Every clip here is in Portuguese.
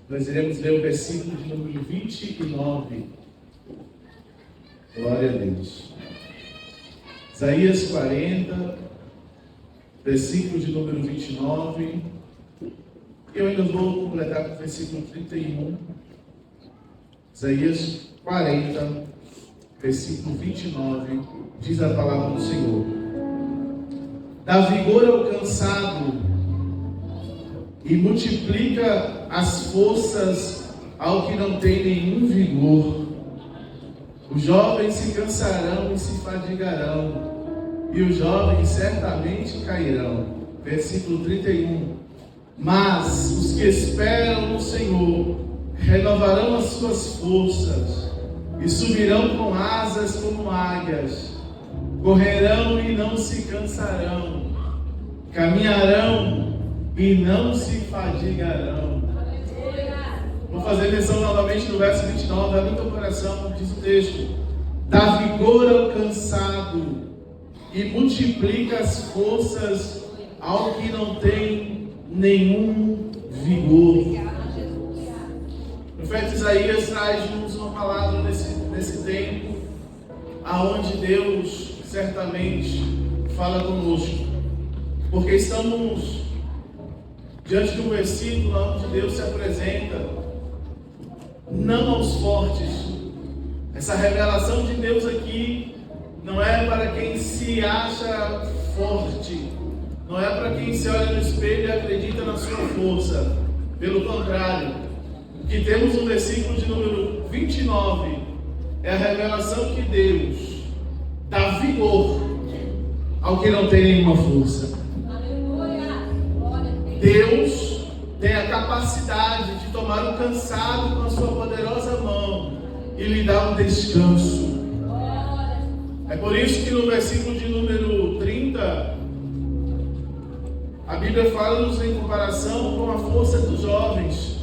Nós iremos ler o versículo de número 29. Glória a Deus. Isaías 40, versículo de número 29. Eu ainda vou completar com o versículo 31. Isaías 40, versículo 29. Diz a palavra do Senhor: dá vigor ao cansado e multiplica as forças ao que não tem nenhum vigor. Os jovens se cansarão e se fadigarão, e os jovens certamente cairão. Versículo 31. Mas os que esperam no Senhor renovarão as suas forças e subirão com asas como águias. Correrão e não se cansarão, caminharão e não se fadigarão. Vou fazer menção novamente no verso 29, abre teu coração, diz o texto: dá vigor ao cansado e multiplica as forças ao que não tem nenhum vigor. O profeta Isaías traz-nos uma palavra nesse tempo, aonde Deus certamente fala conosco, porque estamos diante de um versículo onde Deus se apresenta não aos fortes. Essa revelação de Deus aqui não é para quem se acha forte, não é para quem se olha no espelho e acredita na sua força. Pelo contrário, o que temos no versículo de número 29 é a revelação que Deus dá vigor ao que não tem nenhuma força. Deus tem a capacidade de tomar o cansado com a sua poderosa mão e lhe dar um descanso. É por isso que no versículo de número 30, a Bíblia fala-nos em comparação com a força dos jovens.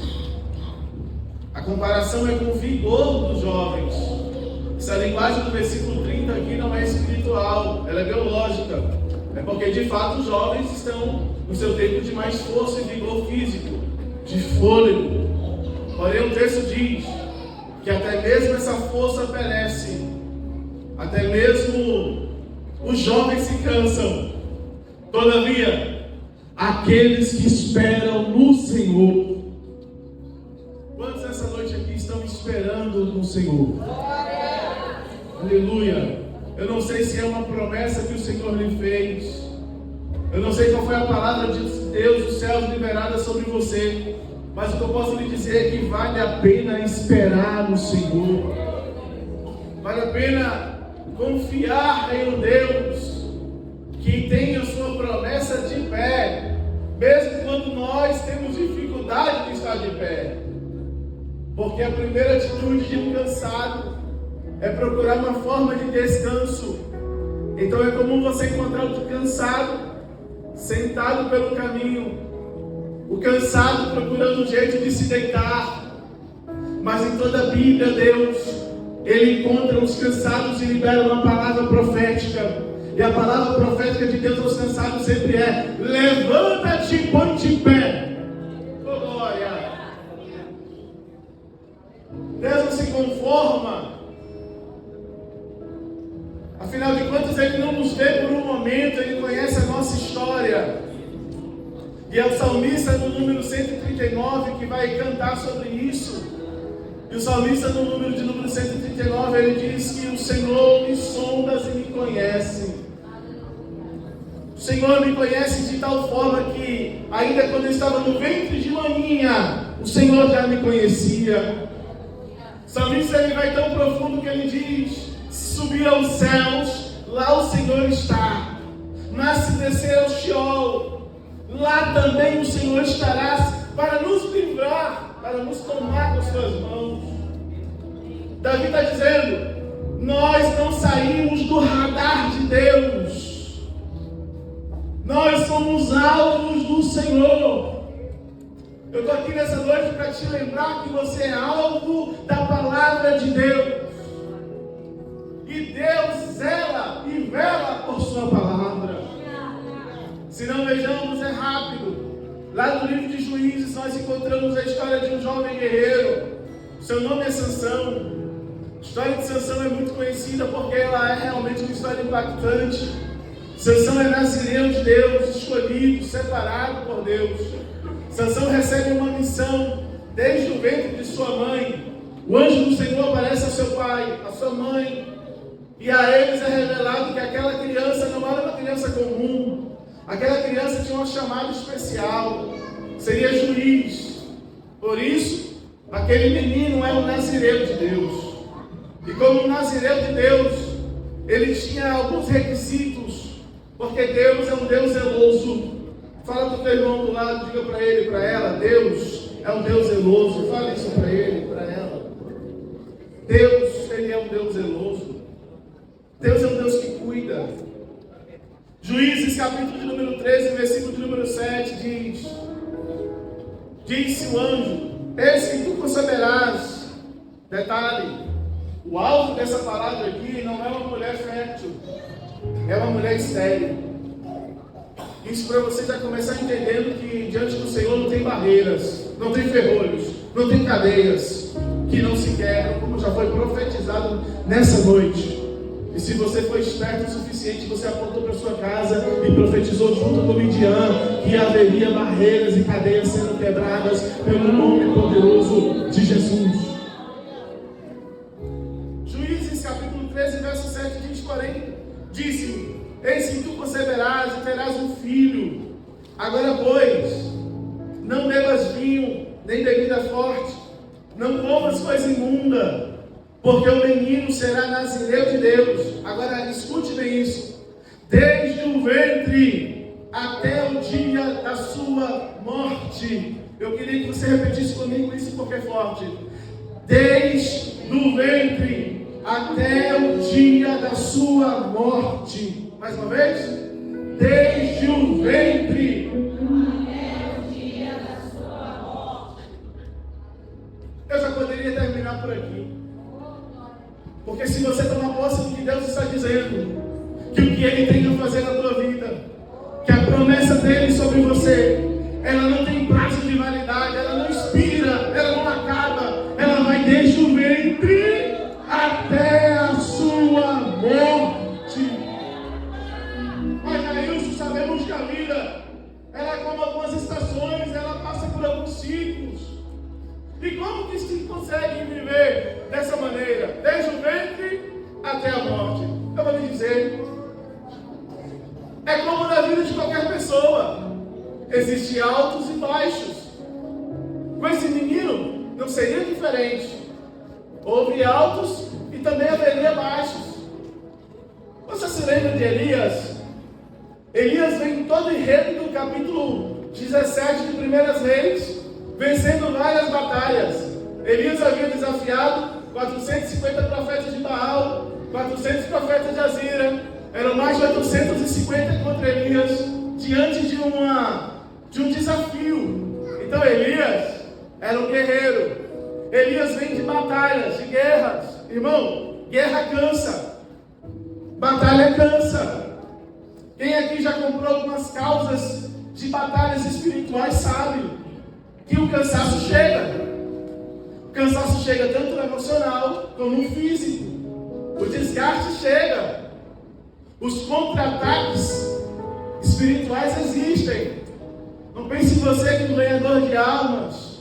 A comparação é com o vigor dos jovens. Essa linguagem do versículo 30 aqui não é espiritual, ela é biológica. É porque de fato os jovens estão no seu tempo de mais força e vigor físico, de fôlego. Porém o texto diz que até mesmo essa força perece, até mesmo os jovens se cansam. Todavia, aqueles que esperam no Senhor. Quantos nessa noite aqui estão esperando no Senhor? Aleluia! Eu não sei se é uma promessa que o Senhor lhe fez. Eu não sei qual foi a palavra de Deus dos céus liberada sobre você. Mas o que eu posso lhe dizer é que vale a pena esperar no Senhor. Vale a pena confiar em um Deus que tem a sua promessa de pé, mesmo quando nós temos dificuldade de estar de pé. Porque a primeira atitude de um cansado é procurar uma forma de descanso. Então é comum você encontrar o cansado sentado pelo caminho, o cansado procurando um jeito de se deitar. Mas em toda a Bíblia, Deus, Ele encontra os cansados e libera uma palavra profética. E a palavra profética de Deus aos cansados sempre é: levanta-te e põe-te em pé. Oh, glória! Deus não se conforma. Afinal de contas, Ele não nos vê por um momento, Ele conhece a nossa história. E é o salmista no número 139 que vai cantar sobre isso. E o salmista no número 139, ele diz que o Senhor me sondas e me conhece. O Senhor me conhece de tal forma que, ainda quando eu estava no ventre de maninha, o Senhor já me conhecia. O salmista ele vai tão profundo que ele diz: se subir aos céus, lá o Senhor está. Mas se descer ao Sheol, lá também o Senhor estará, para nos livrar, para nos tomar com suas mãos. Davi está dizendo: nós não saímos do radar de Deus, nós somos alvos do Senhor. Eu estou aqui nessa noite para te lembrar que você é alvo da palavra de Deus. E Deus zela e vela por sua palavra. Se não vejamos, é rápido. Lá no livro de Juízes nós encontramos a história de um jovem guerreiro. Seu nome é Sansão. A história de Sansão é muito conhecida porque ela é realmente uma história impactante. Sansão é nazireu de Deus, escolhido, separado por Deus. Sansão recebe uma missão desde o ventre de sua mãe. O anjo do Senhor aparece a seu pai, a sua mãe, e a eles é revelado que aquela criança não era uma criança comum. Aquela criança tinha um chamado especial, seria juiz. Por isso, aquele menino é um nazireu de Deus. E como um nazireu de Deus, ele tinha alguns requisitos, porque Deus é um Deus zeloso. Fala para o teu irmão do lado, diga para ele e para ela: Deus é um Deus zeloso. Fala isso para ele e para ela. Deus, Ele é um Deus zeloso. Deus é um Deus que cuida. Juízes capítulo de número 13, versículo de número 7 diz: Disse o anjo: eis que tu conceberás. Detalhe, o alvo dessa palavra aqui não é uma mulher fértil, é uma mulher estéril. Isso para você já começar entendendo que diante do Senhor não tem barreiras, não tem ferrolhos, não tem cadeias que não se quebram, como já foi profetizado nessa noite. E se você foi esperto o suficiente, você apontou para sua casa e profetizou junto com Midian que haveria barreiras e cadeias sendo quebradas pelo nome poderoso de Jesus. Juízes capítulo 13, verso 7 diz: porém, disse-me: eis que tu conceberás e terás um filho. Agora, pois, não bebas vinho, nem bebida forte, não comas coisa imunda, porque o menino será nazireu de Deus. Agora, escute bem isso: desde o ventre até o dia da sua morte. Eu queria que você repetisse comigo isso porque é forte. Desde o ventre até o dia da sua morte. Mais uma vez. Desde o ventre até o dia da sua morte. Eu já poderia terminar por aqui. Porque se você tomar posse do que Deus está dizendo, que o que Ele tem a fazer na tua vida, que a promessa dEle sobre você, ela não tem prazo de validade, ela não expira, ela não acaba, ela vai desde o ventre até a sua morte. Mas Jailson, sabemos que a vida, ela é como algumas estações, ela passa por alguns ciclos. E como que se consegue viver dessa maneira? Desde o ventre até a morte. Eu vou lhe dizer, é como na vida de qualquer pessoa. Existem altos e baixos. Com esse menino não seria diferente. Houve altos e também haveria baixos. Você se lembra de Elias? Elias vem todo o enredo do capítulo 17 de Primeiras Reis, vencendo várias batalhas. Elias havia desafiado 450 profetas de Baal, 400 profetas de Azira. Eram mais de 850 contra Elias, diante de um desafio. Então Elias era um guerreiro. Elias vem de batalhas, de guerras. Irmão, guerra cansa. Batalha cansa. Quem aqui já comprou algumas causas de batalhas espirituais sabe que o cansaço chega. O cansaço chega tanto no emocional como no físico. O desgaste chega. Os contra-ataques espirituais existem. Não pense em você que é um ganhador de almas,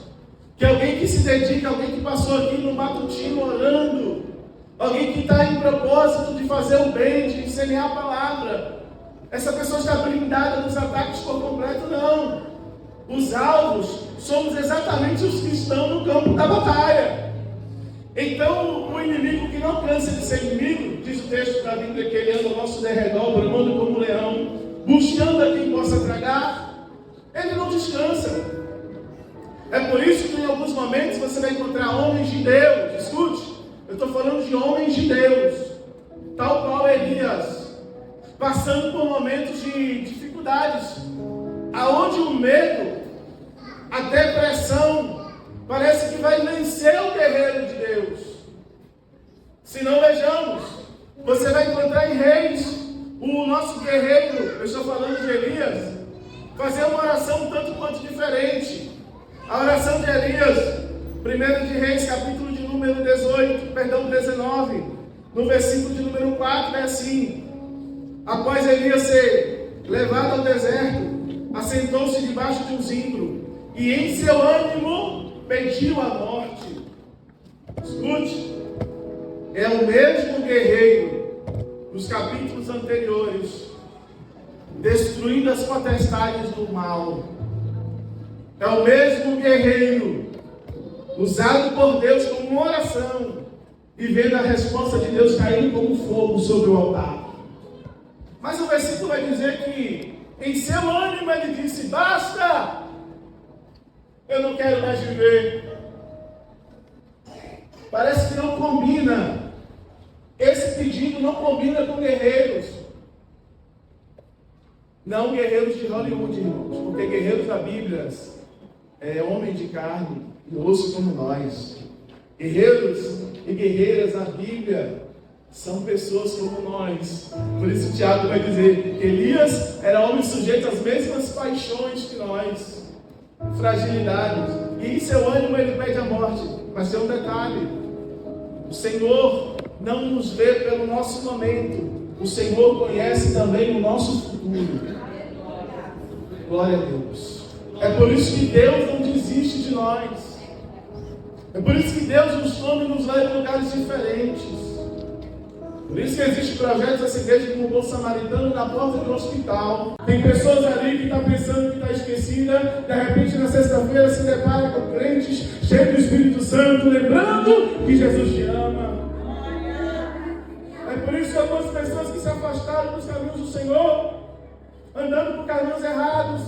que é alguém que se dedica, alguém que passou aqui no matutino orando, alguém que está em propósito de fazer o bem, de semear a palavra. Essa pessoa está blindada dos ataques por completo, não. Os alvos somos exatamente os que estão no campo da batalha. Então, o inimigo que não cansa de ser inimigo, diz o texto da Bíblia que ele anda ao nosso derredor, bramando como um leão, buscando a quem possa tragar, ele não descansa. É por isso que em alguns momentos você vai encontrar homens de Deus. Escute, eu estou falando de homens de Deus, tal qual Elias, passando por momentos de dificuldades, aonde o medo, a depressão, parece que vai vencer o guerreiro de Deus. Se não, vejamos, você vai encontrar em Reis, o nosso guerreiro, eu estou falando de Elias, fazer uma oração um tanto quanto diferente. A oração de Elias, 1 de Reis, capítulo de número 19, no versículo de número 4, é assim: após Elias ser levado ao deserto, assentou-se debaixo de um zimbro, e em seu ânimo pediu a morte. Escute, é o mesmo guerreiro dos capítulos anteriores, destruindo as potestades do mal. É o mesmo guerreiro usado por Deus como oração e vendo a resposta de Deus cair como fogo sobre o altar. Mas o versículo vai dizer que em seu ânimo ele disse: basta, eu não quero mais viver. Parece que não combina. Esse pedido não combina com guerreiros. Não guerreiros de Hollywood, irmãos, porque guerreiros da Bíblia é homem de carne e osso como nós. Guerreiros e guerreiras da Bíblia são pessoas como nós. Por isso Tiago vai dizer que Elias era homem sujeito às mesmas paixões que nós, fragilidades, e em seu ânimo ele pede a morte. Mas tem um detalhe: o Senhor não nos vê pelo nosso momento, o Senhor conhece também o nosso futuro. Glória a Deus. É por isso que Deus não desiste de nós. É por isso que Deus nos toma e nos leva em lugares diferentes. Por isso que existe projetos dessa igreja como o Bom Samaritano na porta do hospital. Tem pessoas ali que estão pensando que está esquecida. De repente na sexta-feira se depara com crentes cheios do Espírito Santo, lembrando que Jesus te ama. É por isso que algumas pessoas que se afastaram dos caminhos do Senhor, andando por caminhos errados,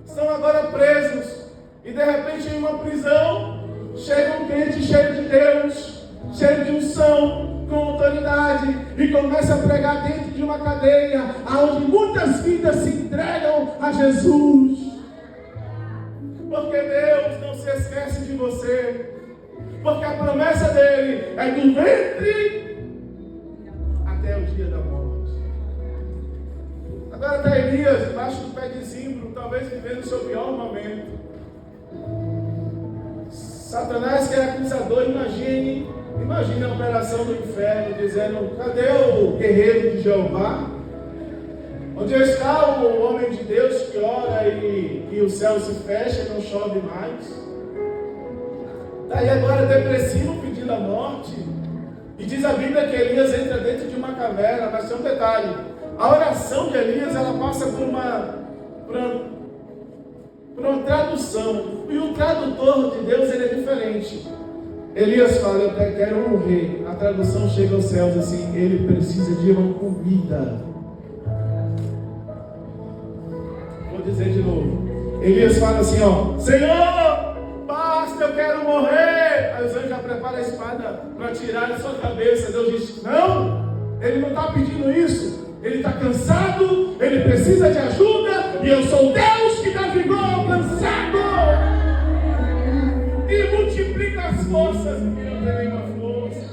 estão agora presos. E de repente em uma prisão chega um crente cheio de Deus, cheio de unção, com autoridade, e começa a pregar dentro de uma cadeia, onde muitas vidas se entregam a Jesus. Porque Deus não se esquece de você, porque a promessa dele é do ventre até o dia da morte. Agora está Elias debaixo do pé de zimbro, talvez vivendo o seu pior momento. Satanás, que é acusador, imagine a operação do inferno, dizendo: cadê o guerreiro de Jeová? Onde está o homem de Deus que ora e o céu se fecha e não chove mais? Está aí agora depressivo, pedindo a morte. E diz a Bíblia que Elias entra dentro de uma caverna. Mas tem um detalhe: a oração de Elias, ela passa por uma tradução. E o tradutor de Deus, ele é diferente. Elias fala: eu quero morrer. A tradução chega aos céus assim: ele precisa de uma comida. Vou dizer de novo. Elias fala assim: ó, Senhor, basta, eu quero morrer. Aí os anjos já preparam a espada para tirar da sua cabeça. Deus diz: não, ele não está pedindo isso. Ele está cansado, ele precisa de ajuda, e eu sou Deus que dá vigor cansado e multiplica as forças que não tem nenhuma força.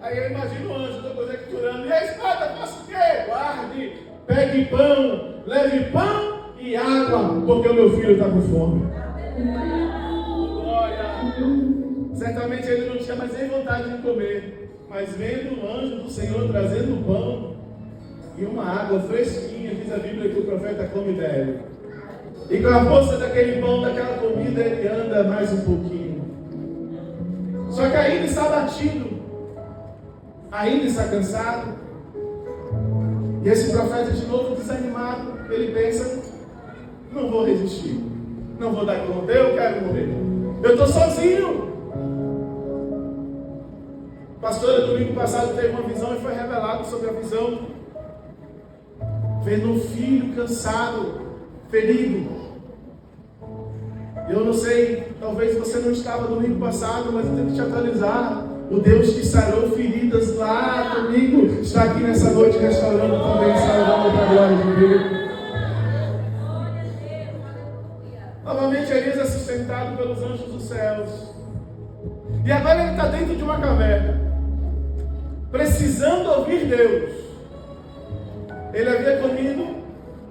Aí eu imagino o anjo, estou conjecturando: e a espada faça o quê? Guarde, pegue pão, leve pão e água, porque o meu filho está com fome. Glória! Certamente ele não tinha mais nem vontade de comer. Mas vendo o anjo do Senhor trazendo pão e uma água fresquinha, diz a Bíblia que o profeta come dela. E com a força daquele pão, daquela comida, ele anda mais um pouquinho. Só que ainda está batido, ainda está cansado. E esse profeta, de novo desanimado, ele pensa: não vou resistir, não vou dar conta, eu quero morrer. Eu estou sozinho. A pastora, domingo passado, teve uma visão e foi revelado sobre a visão, vendo um filho cansado, ferido. Eu não sei, talvez você não estava domingo passado, mas eu tenho que te atualizar. O Deus que sarou feridas lá comigo está aqui nessa noite restaurando também, salvando para a glória de Deus. Novamente Elias é sustentado pelos anjos dos céus. E agora ele está dentro de uma caverna, precisando ouvir Deus. Ele havia comido,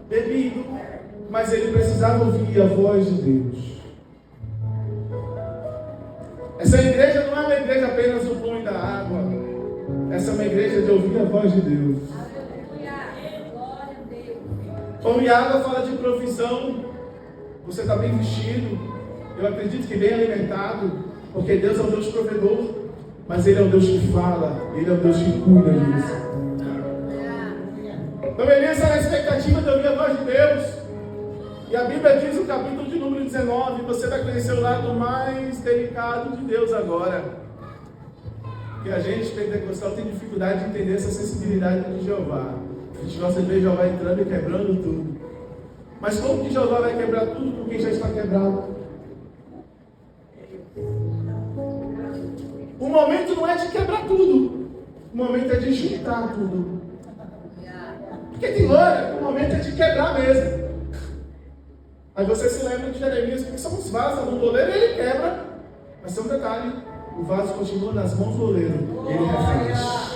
bebido, mas ele precisava ouvir a voz de Deus. Essa igreja não é uma igreja apenas do pão e da água. Essa é uma igreja de ouvir a voz de Deus. Pão e água fala de provisão. Você está bem vestido. Eu acredito que bem alimentado. Porque Deus é o Deus provedor. Mas Ele é o Deus que fala. Ele é o Deus que cuida de você. Então Elias está na expectativa de ouvir a voz de Deus. E a Bíblia diz no capítulo de número 19, você vai conhecer o lado mais delicado de Deus agora. Porque a gente pentecostal tem dificuldade de entender essa sensibilidade de Jeová. A gente gosta de ver Jeová entrando e quebrando tudo. Mas como que Jeová vai quebrar tudo com quem já está quebrado? O momento não é de quebrar tudo. O momento é de juntar tudo. Porque tem hora que o momento é de quebrar mesmo. Aí você se lembra de Jeremias, porque somos vasos no oleiro e ele quebra. Mas tem um detalhe: o vaso continua nas mãos do oleiro, ele refaz.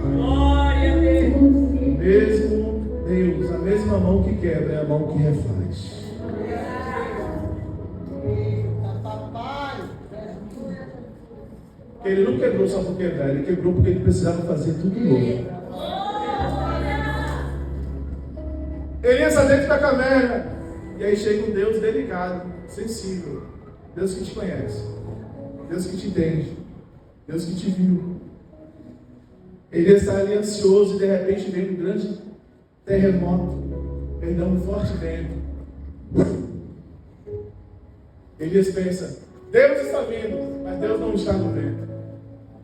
Glória a Deus. O mesmo Deus, a mesma mão que quebra é a mão que refaz. Ele não quebrou só por quebrar, ele quebrou porque ele precisava fazer tudo novo. Elias está dentro da caverna. E aí chega um Deus delicado, sensível. Deus que te conhece. Deus que te entende. Deus que te viu. Elias está ali ansioso e de repente vem um grande terremoto. Um forte vento. Elias pensa, Deus está vindo, mas Deus não está no vento.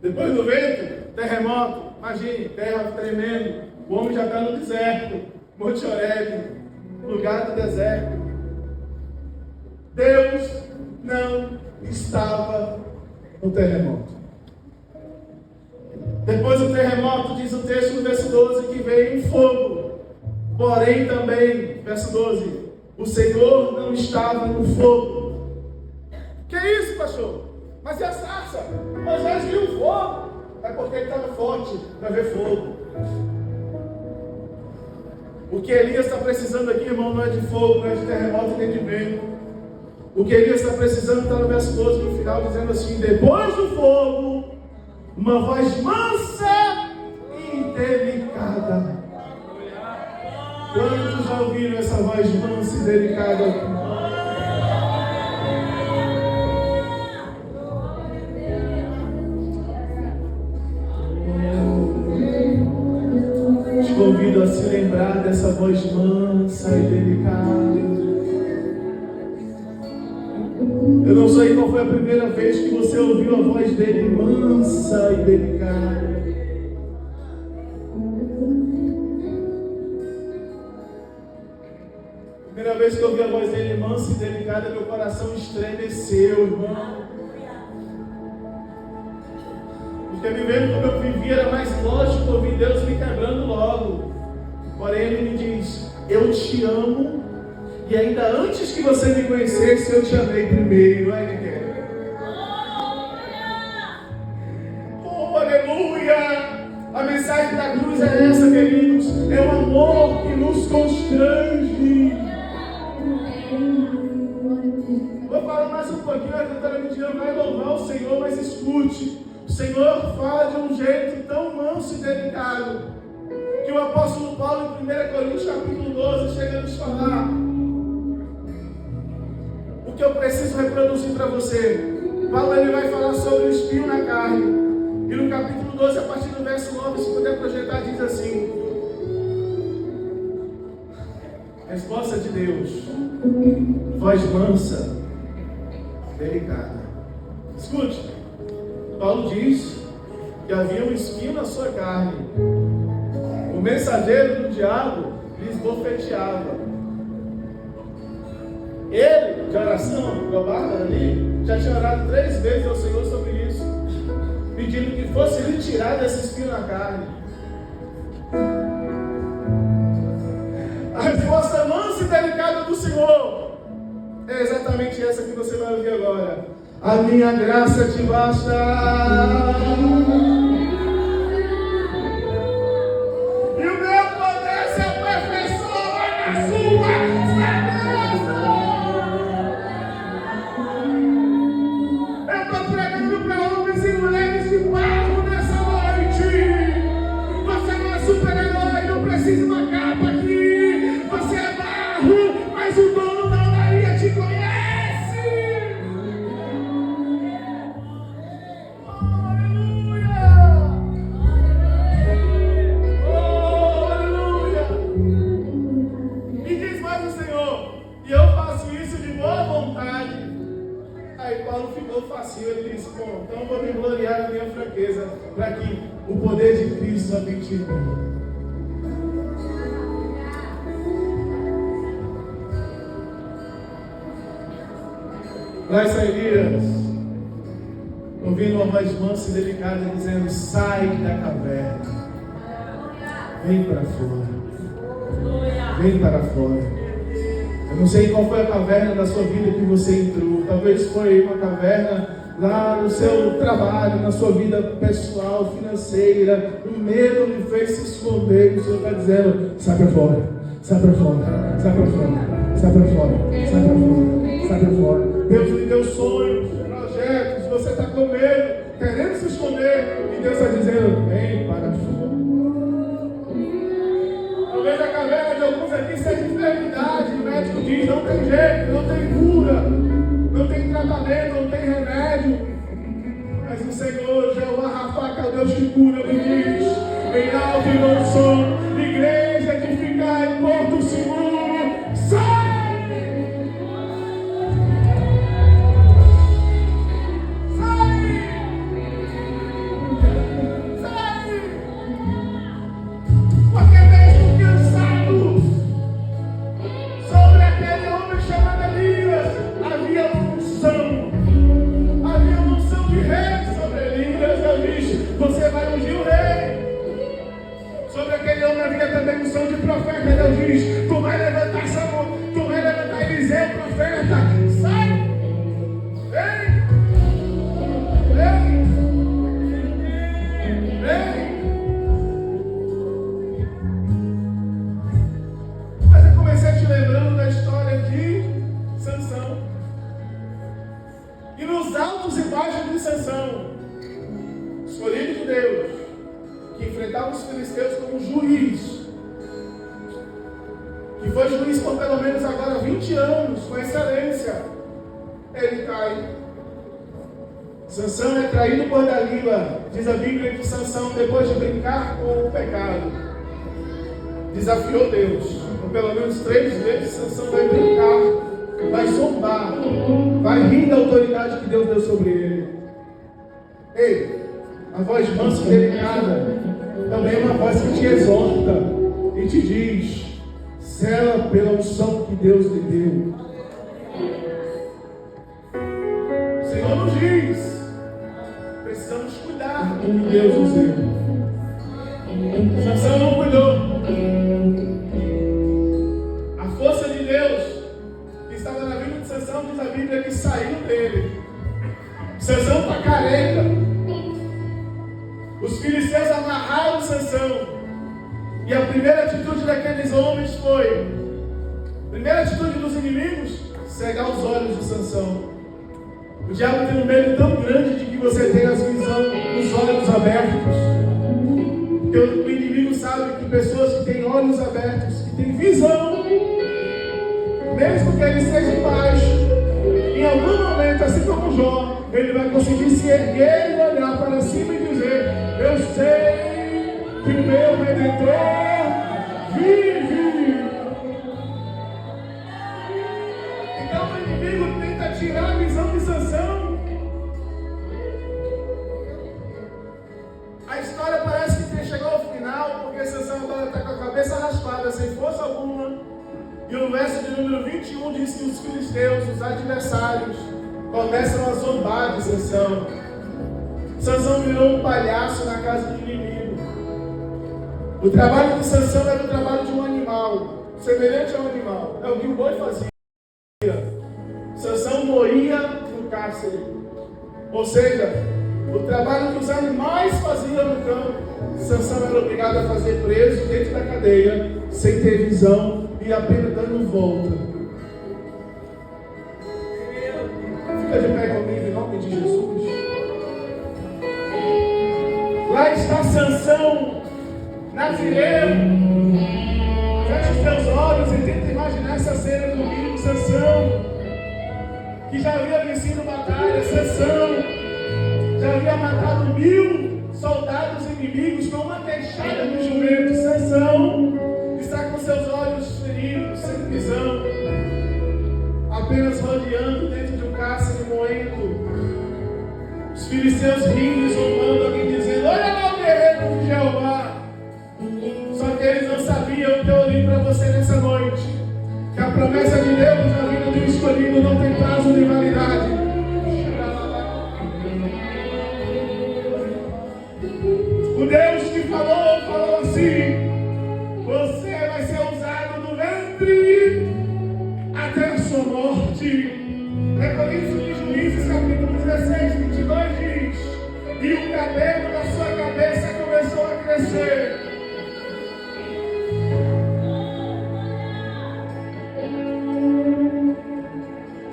Depois do vento, terremoto. Imagine, terra tremendo. O homem já está no deserto. Monte Horebe, lugar do deserto. Deus não estava no terremoto. Depois do terremoto, diz o texto no verso 12, que veio um fogo. Porém também, verso 12, o Senhor não estava no fogo. Que isso, pastor? Mas e a sarça? Moisés viu o fogo. É porque ele estava forte para ver fogo. O que Elias está precisando aqui, irmão, não é de fogo, não é de terremoto, nem de vento. O que Elias está precisando está no verso 12, no final, dizendo assim: depois do fogo, uma voz mansa e delicada. Quantos já ouviram essa voz mansa e delicada aqui? Te convido a se lembrar dessa voz mansa e delicada. Eu não sei qual foi a primeira vez que você ouviu a voz dele mansa e delicada. Primeira vez que eu ouvi a voz dele mansa e delicada, meu coração estremeceu, irmão. Porque vivendo como eu vivia, era mais lógico ouvir Deus me quebrando logo. Porém, Ele me diz: eu te amo, e ainda antes que você me conhecesse, eu te amei primeiro. Não é, Miguel? Oh, aleluia! A mensagem da cruz é essa, queridos. É o amor que nos constrange. Vou falar mais um pouquinho, a cantora Midian vai louvar o Senhor, mas escute. O Senhor fala de um jeito tão manso e delicado, que o apóstolo Paulo, em 1 Coríntios capítulo 12, chega a nos falar o que eu preciso reproduzir para você. Paulo ele vai falar sobre o espinho na carne. E no capítulo 12, a partir do verso 9, se puder projetar, diz assim: resposta de Deus, voz mansa, delicada. Escute. Paulo diz que havia um espinho na sua carne. O mensageiro do diabo lhe esbofeteava. Ele, de oração, com a Bárbara ali, já tinha orado 3 vezes ao Senhor sobre isso, pedindo que fosse retirado esse espinho na carne. A resposta mansa e delicada do Senhor é exatamente essa que você vai ouvir agora. A minha graça te basta. vacilo, ele disse: bom, então eu vou me gloriar na minha fraqueza, para que o poder de Cristo habite em mim. Lá está Elias, ouvindo uma voz mansa e delicada dizendo: sai da caverna, vem para fora, vem para fora. Eu não sei qual foi a caverna da sua vida que você entrou. Talvez foi uma caverna lá no seu trabalho, na sua vida pessoal, financeira. O medo lhe fez se esconder. E o Senhor está dizendo: sai para fora, sai para fora, sai para fora, sai para fora, sai para fora, sai para fora. Deus lhe deu sonhos, projetos. Você está com medo, querendo se esconder. E Deus está dizendo: vem para fora. Talvez a caverna de alguns aqui seja enfermidade. O médico diz: não tem jeito, não tem cura, não tem tratamento, não tem remédio. Mas o Senhor, Jeová Rafa, que é o Deus que cura, me diz em alto e bom som: igreja de ficar em porto seguro, sai! Você vai ungir o rei. Sobre aquele homem havia também unção de profeta. Deus diz: tu vai levantar Samuel, tu vai levantar Eliseu, profeta. Sai! Vem! Vem! Vem! Mas eu comecei te lembrando da história de Sansão. E nos altos e baixos de Sansão, escolhido de Deus, que enfrentava os filisteus como juiz, que foi juiz por pelo menos agora 20 anos, com excelência, ele cai. Sansão é traído por Dalila. Diz a Bíblia que Sansão, depois de brincar com o pecado, desafiou Deus. Por pelo menos 3 vezes Sansão vai brincar, vai zombar, vai rir da autoridade que Deus deu sobre ele. Ei, a voz mansa e delicada também é uma voz que te exorta e te diz: zela pela unção que Deus lhe deu. O Senhor nos diz: precisamos cuidar do que Deus nos deu. Sansão não cuidou. A força de Deus que estava na vida de Sansão, diz a Bíblia, que saiu dele. Sansão está careca. Os filisteus amarraram Sansão. E a primeira atitude daqueles homens foi: primeira atitude dos inimigos, cegar os olhos de Sansão. O diabo tem um medo tão grande de que você tenha as visões, os olhos abertos. Porque o inimigo sabe que pessoas que têm olhos abertos, que têm visão, mesmo que ele esteja embaixo, em algum momento, assim como Jó, ele vai conseguir se erguer e olhar para cima e dizer: eu sei que o meu Redentor vive. Então o inimigo tenta tirar a visão de Sansão. A história parece que chegou ao final, porque Sansão agora está com a cabeça raspada, sem força alguma. E o verso de número 21 diz que os filisteus, os adversários, começam a zombar de Sansão. Sansão virou um palhaço na casa do inimigo. O trabalho de Sansão era o trabalho de um animal, semelhante a um animal. É o que o boi fazia. Sansão morria no cárcere. Ou seja, o trabalho que os animais faziam no campo, Sansão era obrigado a fazer preso dentro da cadeia, sem ter visão e apenas dando volta. Fica de pé comigo em nome de Jesus. Lá está Sansão, Nazireu. Feche os teus olhos e tenta imaginar essa cena comigo. Sansão, que já havia vencido batalha. Sansão já havia matado 1000 soldados inimigos com uma queixada no jumento. Sansão está com seus olhos feridos, sem visão, apenas rodeando dentro de um cárcere moendo. filisteus rindo e zombando, alguém dizendo: olha lá o guerreiro de Jeová. Só que eles não sabiam o que eu li para você nessa noite, que a promessa de Deus na vida do escolhido não tem prazo de validade. O Deus que falou assim: você vai ser usado do ventre até a sua morte. É por isso que Juízes capítulo 16, 22 diz: e o cabelo da sua cabeça começou a crescer.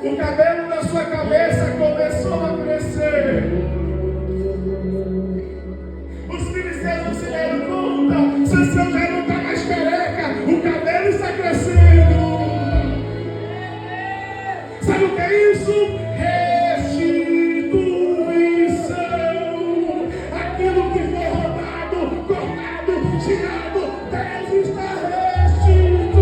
O cabelo da sua cabeça começou a crescer. Os filisteus não se deram conta. Sansão já não está mais careca. O cabelo está crescendo. Sabe o que é isso? Restituição. Aquilo que foi roubado, cortado, tirado, Deus está restituindo.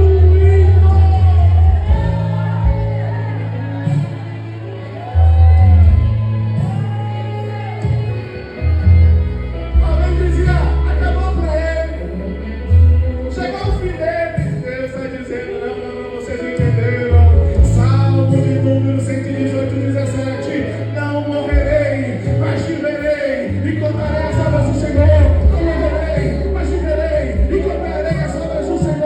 Alguém dizia: acabou para ele, chegou o fim dele. Deus está dizendo: não, vocês não entenderam. Salmo de número 118, 17: não morrerei, mas viverei e contarei as obras do Senhor. Não morrerei, mas viverei e contarei as obras do Senhor.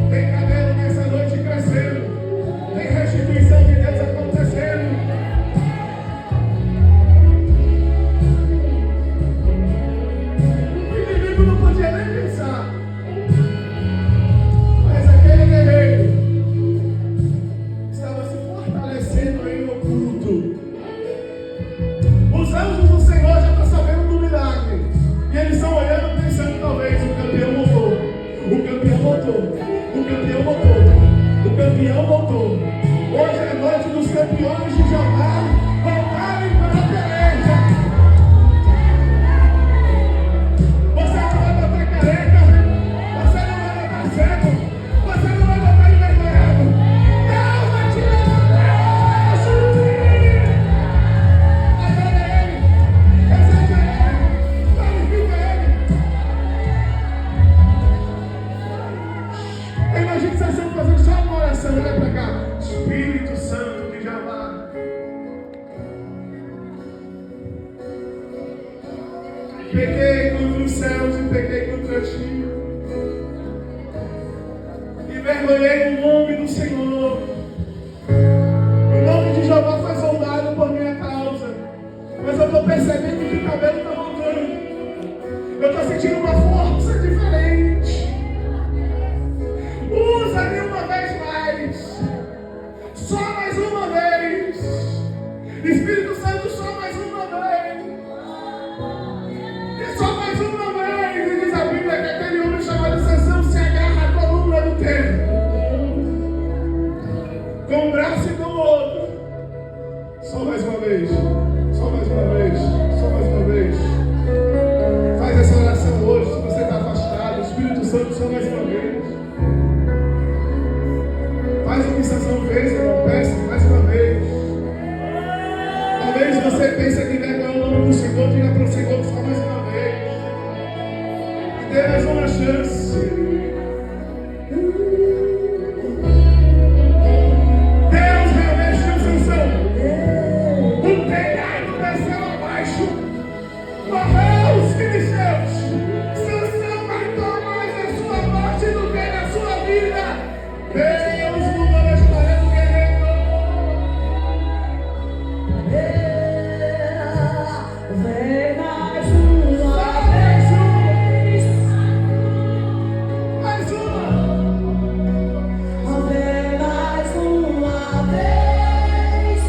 Tem cabelo nessa noite crescendo, tem restituição de Deus acontecendo. O inimigo não podia nem pensar. Mas aquele guerreiro estava se fortalecendo em oculto. Os anjos do Senhor já estão sabendo do milagre. E eles estão olhando pensando: talvez o campeão voltou. O campeão voltou. O campeão voltou. O campeão voltou. Hoje é a noite dos campeões de Jeová voltarem para a peleja. Você não vai botar careca. Você não vai botar cego. Você não vai botar envergonhado. Deus vai te levantar a subir. Adora Ele. Exalta Ele. Glorifica Ele. Eu imagino que vocês estão fazendo só uma oração. Olha para cá. Espírito Santo de Jeová, pequei contra os céus e pequei contra ti. Envergonhei o nome do Senhor. O nome de Jeová foi zombado por minha causa. Mas eu estou percebendo que o cabelo está voltando. Eu estou sentindo uma força diferente. Usa-me uma vez mais. Só mais uma vez. Espírito Santo, só mais uma vez. E só mais uma vez. E diz a Bíblia que aquele homem chamado Sansão se agarra à coluna do templo, com um braço e com o outro. Só mais uma vez. Só mais uma vez. Só mais uma vez. Faz essa oração hoje. Se você está afastado, Espírito Santo, só mais uma vez. Faz o que Sansão fez, irmão. Peça mais uma vez. Talvez você pense que envergonhou o nome do Senhor. Diga para o Senhor só mais uma vez. E dê mais uma chance. Deus revestiu Sansão. O telhado desceu abaixo. Morreu os filisteus. Sansão matou mais a sua morte do que na sua vida. Deus mudou a história do guerreiro. Vem mais uma vez. Mais uma. Vem mais uma vez.